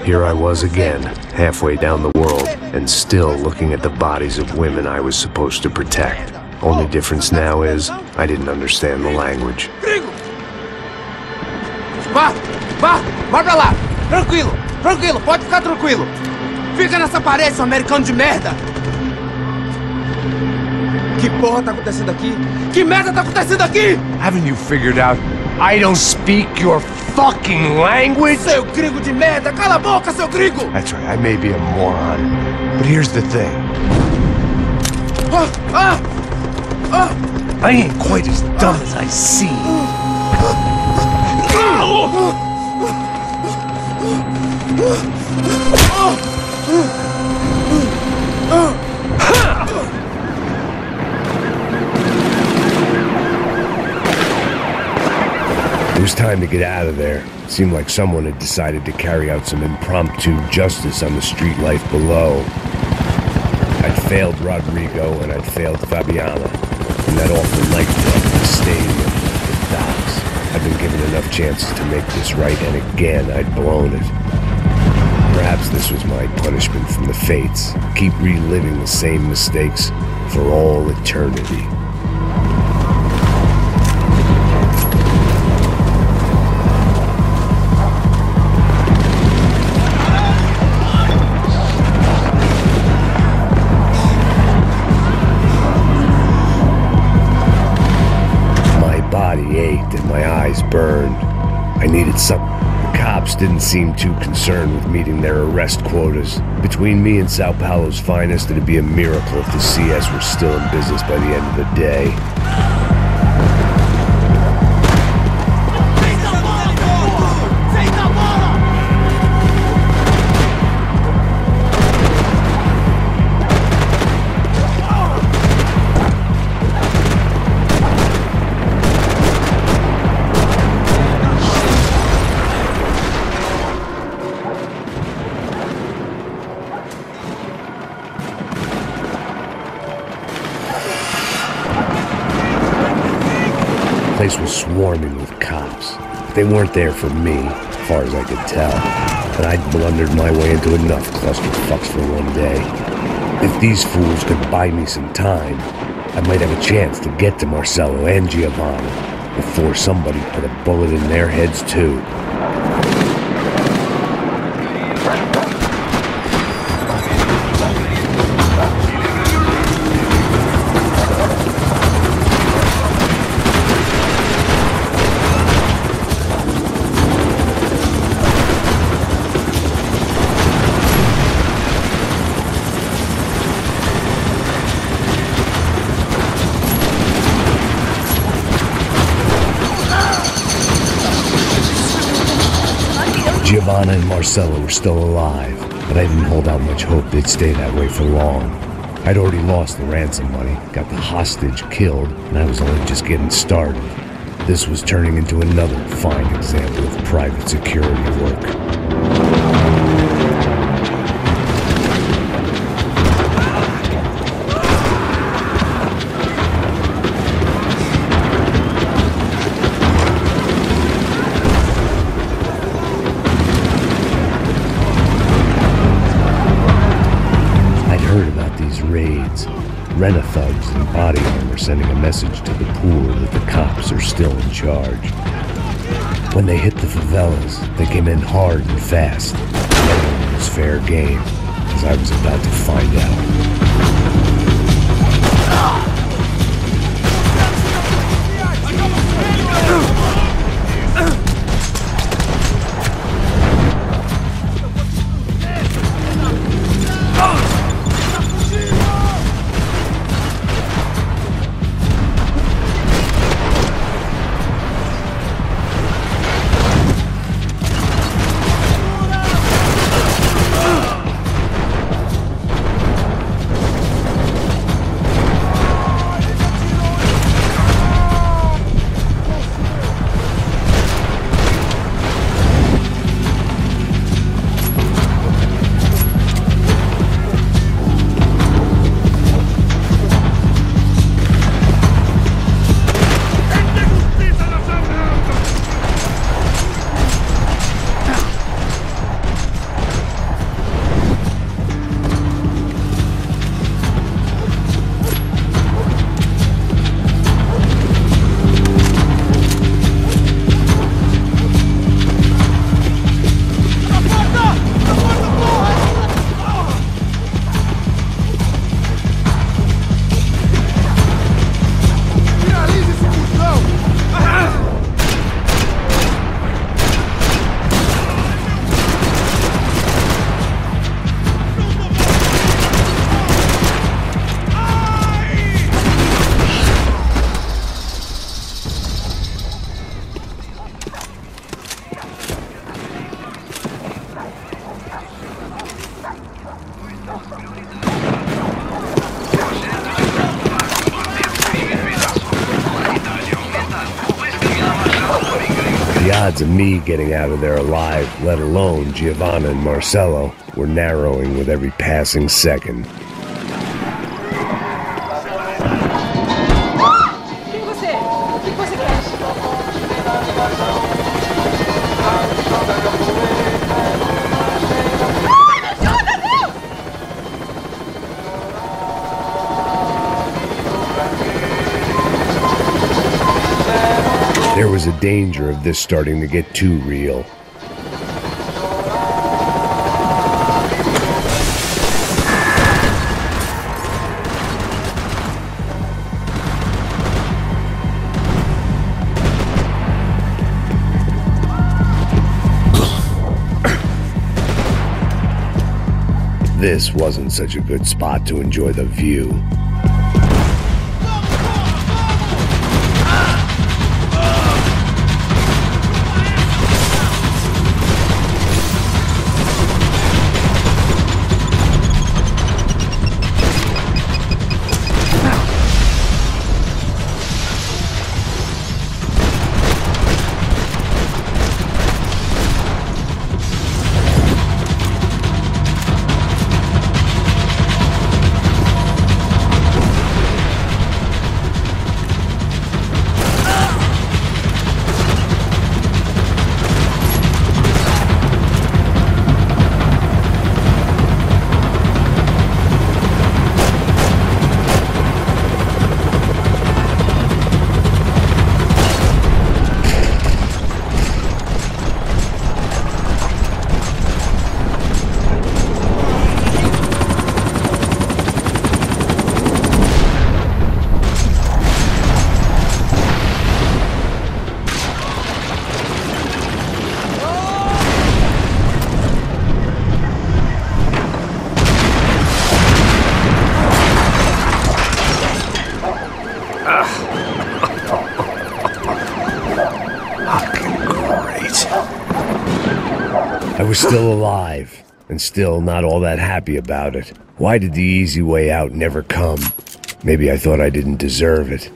Here I was again, halfway down the world, and still looking at the bodies of women I was supposed to protect. Only difference now is, I didn't understand the language. Vai pra lá! Tranquilo, pode ficar tranquilo! Fica nessa parede, seu americano de merda! Que porra tá acontecendo aqui? Que merda tá acontecendo aqui? Haven't you figured out I don't speak your fucking language? Seu gringo de merda! Cala a boca, seu gringo! That's right, I may be a moron, but here's the thing. I ain't quite as dumb as I seem. It was time to get out of there. It seemed like someone had decided to carry out some impromptu justice on the street life below. I'd failed Rodrigo and I'd failed Fabiana. And that awful nightclub, the stadium, the docks. I'd been given enough chances to make this right, and again I'd blown it. Perhaps this was my punishment from the fates. Keep reliving the same mistakes for all eternity. Ached and my eyes burned. I needed something. The cops didn't seem too concerned with meeting their arrest quotas. Between me and Sao Paulo's finest, it'd be a miracle if the CS were still in business by the end of the day. The place was swarming with cops. They weren't there for me, as far as I could tell, but I'd blundered my way into enough clusterfucks for one day. If these fools could buy me some time, I might have a chance to get to Marcelo and Giovanni before somebody put a bullet in their heads too. Giovanna and Marcelo were still alive, but I didn't hold out much hope they'd stay that way for long. I'd already lost the ransom money, got the hostage killed, and I was only just getting started. This was turning into another fine example of private security work. Raids, Rena-thugs in body armor sending a message to the pool that the cops are still in charge. When they hit the favelas, they came in hard and fast. Everyone was fair game, as I was about to find out. odds of me getting out of there alive, let alone Giovanna and Marcello, were narrowing with every passing second. There was a danger of this starting to get too real. This wasn't such a good spot to enjoy the view. I was still alive, and still not all that happy about it. Why did the easy way out never come? Maybe I thought I didn't deserve it.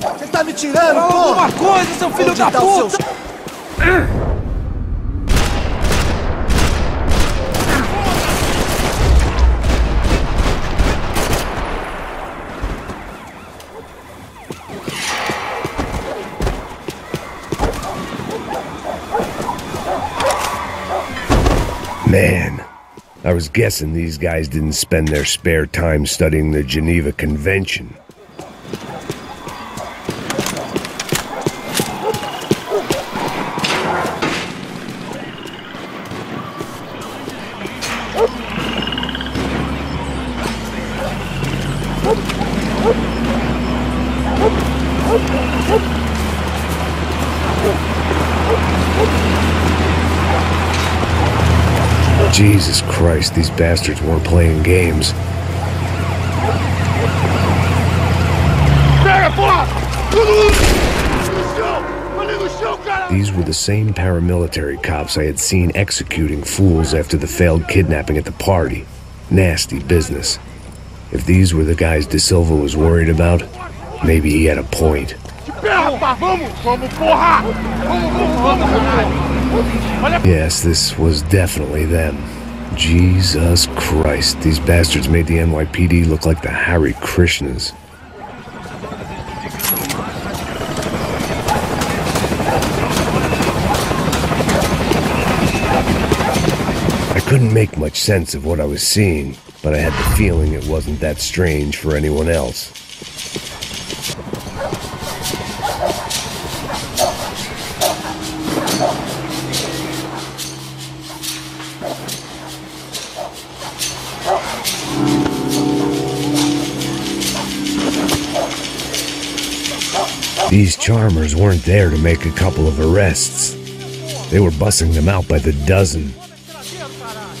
Você tá me tirando, pô? Alguma coisa, seu filho da puta! Man, I was guessing these guys didn't spend their spare time studying the Geneva Convention. Jesus Christ, these bastards weren't playing games. These were the same paramilitary cops I had seen executing fools after the failed kidnapping at the party. Nasty business. If these were the guys De Silva was worried about, maybe he had a point. Yes, this was definitely them. Jesus Christ, these bastards made the NYPD look like the Hare Krishnas. I couldn't make much sense of what I was seeing, but I had the feeling it wasn't that strange for anyone else. These charmers weren't there to make a couple of arrests. They were bussing them out by the dozen.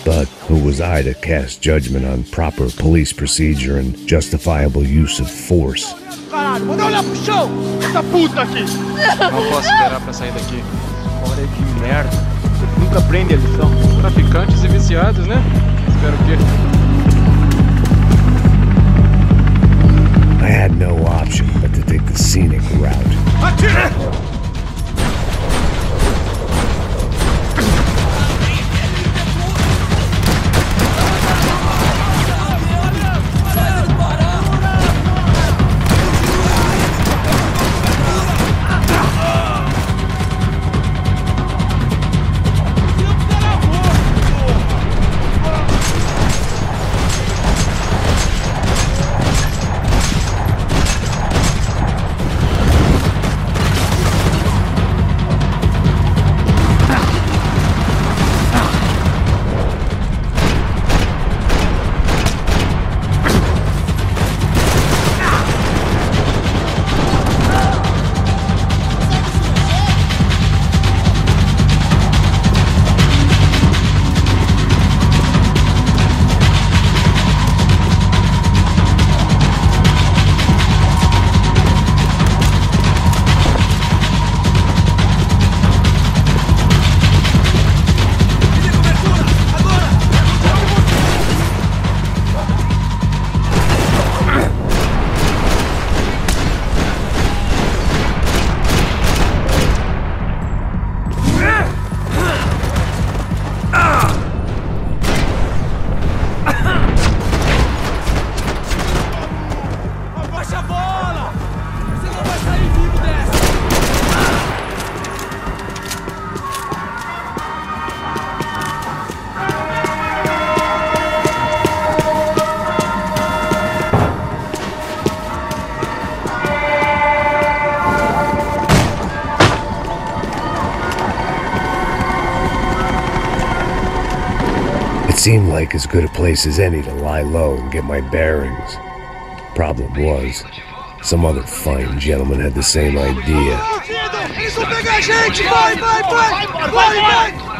But who was I to cast judgment on proper police procedure and justifiable use of force? Caralho, manda olhar pro chão! Essa puta aqui! Não posso esperar pra sair daqui. Olha que merda. nunca aprendem a lição. Traficantes e viciados, né? Espero que... I had no option but to take the scenic route. It seemed like as good a place as any to lie low and get my bearings. Problem was, some other fine gentleman had the same idea. Eles vão pegar a gente! Vai!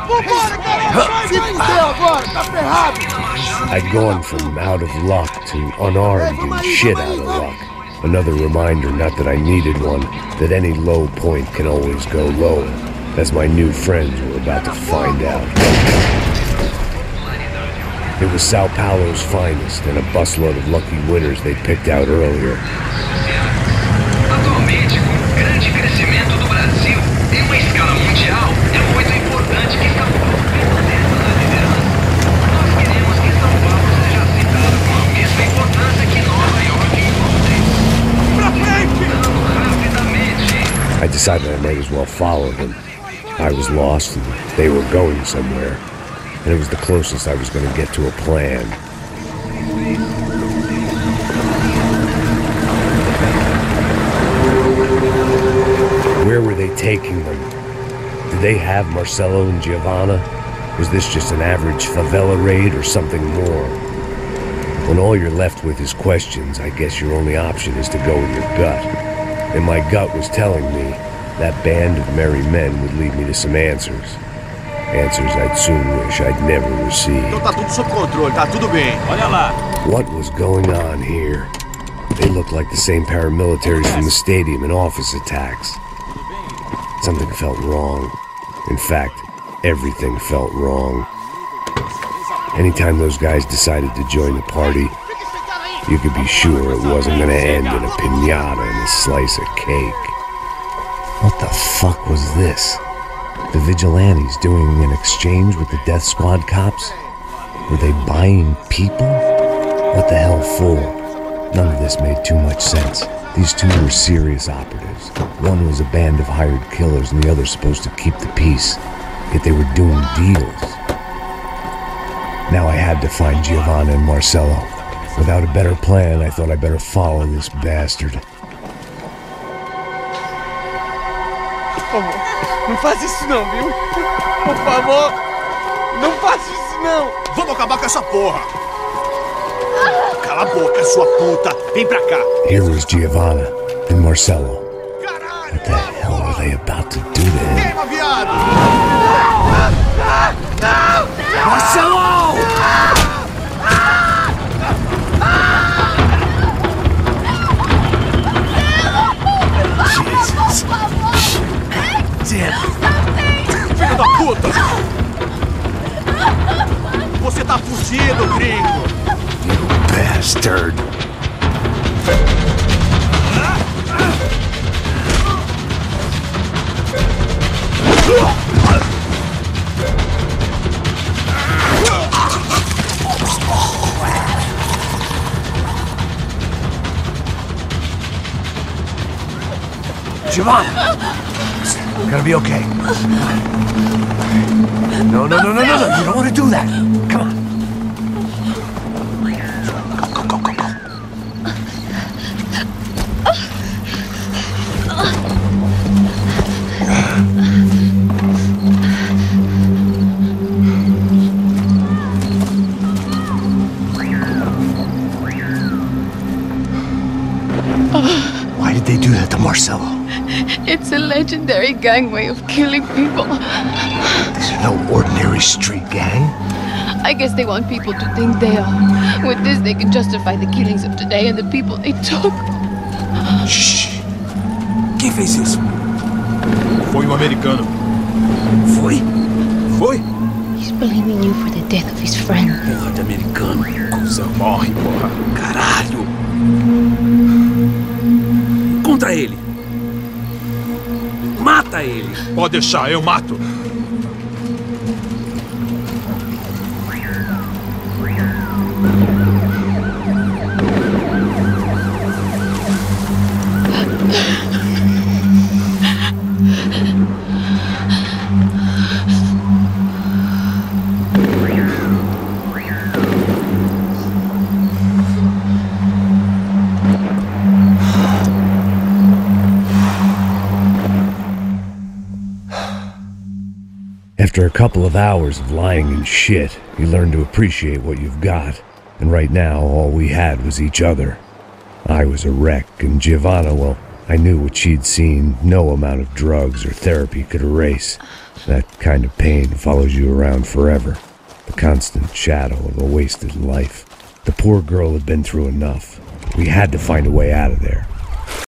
Vambora, cara! Se fudeu agora, tá ferrado! I'd gone from out of luck to unarmed and shit out of luck. Another reminder, not that I needed one, that any low point can always go lower, as my new friends were about to find out. It was Sao Paulo's finest and a busload of lucky winners they'd picked out earlier. Atualmente, com o grande crescimento do Brasil em uma escala mundial, é muito importante que São Paulo permaneça na liderança. Nós queremos que São Paulo seja citado com a mesma importância que Nova York e Londres. Pra frente! Andando rapidamente. I decided I might as well follow them. I was lost and they were going somewhere. And it was the closest I was going to get to a plan. Where were they taking them? Did they have Marcelo and Giovanna? Was this just an average favela raid or something more? When all you're left with is questions, I guess your only option is to go with your gut. And my gut was telling me that band of merry men would lead me to some answers. Answers I'd soon wish I'd never received. Então tá tudo sob controle, tá tudo bem. Olha lá. What was going on here? They looked like the same paramilitaries from the stadium in office attacks. Something felt wrong. In fact, everything felt wrong. Anytime those guys decided to join the party, you could be sure it wasn't gonna end in a piñata and a slice of cake. What the fuck was this? The vigilantes doing an exchange with the death squad cops? Were they buying people? What the hell for? None of this made too much sense. These two were serious operatives. One was a band of hired killers and the other supposed to keep the peace. Yet they were doing deals. Now I had to find Giovanna and Marcelo. Without a better plan, I thought I'd better follow this bastard. Não faz isso não, viu? Por favor, não faz isso não! Vamos acabar com essa porra! Cala a boca, sua puta! Vem pra cá! Here was Giovanna and Marcelo. What the hell were they about to do to him? Queima, viado! Marcelo! Filho da puta! Tá fudido, gringo! You bastard. Giovanni! It's gonna be okay. No. You don't want to do that. Come on. Go. Why did they do that to Marcelo? It's a legendary gang way of killing people. These are no ordinary street gang. I guess they want people to think they are. With this, they can justify the killings of today and the people they took. Shh. Quem fez isso? Foi americano. Foi? He's blaming you for the death of his friend. Porra de americano. Cusão, morre, porra. Caralho. Contra ele. Mata ele. Pode deixar, eu mato. After a couple of hours of lying in shit, you learn to appreciate what you've got. And right now, all we had was each other. I was a wreck, and Giovanna, well, I knew what she'd seen no amount of drugs or therapy could erase. That kind of pain follows you around forever. The constant shadow of a wasted life. The poor girl had been through enough. We had to find a way out of there.